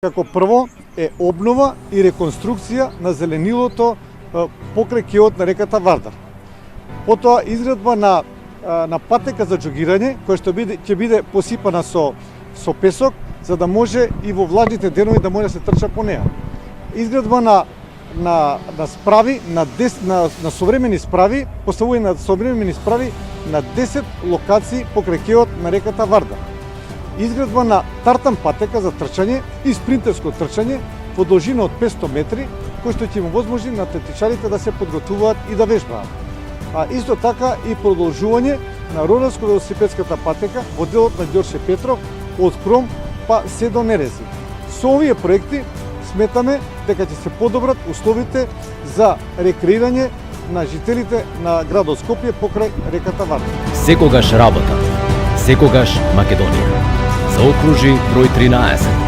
Како прво е обнова и реконструкција на зеленилото покрај кеот на реката Вардар. Потоа изградба на патека за џогирање, која ќе биде посипана со песок, за да може и во влажните денови да може да се трча по неа. Изградба на справи, на современи справи, поставување на современи справи на 10 локации покрај кеот на реката Вардар. Изградба на тартан патека за трчање и спринтерско трчање во должина од 500 метри, кој што ќе им возможи на атлетичарите да се подготвуваат и да вежбаат. А исто така и продолжување на ролерско-велосипедската патека во делот на Ѓорче Петров од Кром па се до Нерези. Со овие проекти сметаме дека ќе се подобрат условите за рекреирање на жителите на градот Скопје покрај реката Вардар. Секогаш работа, секогаш Македонија. Заокружи број 13.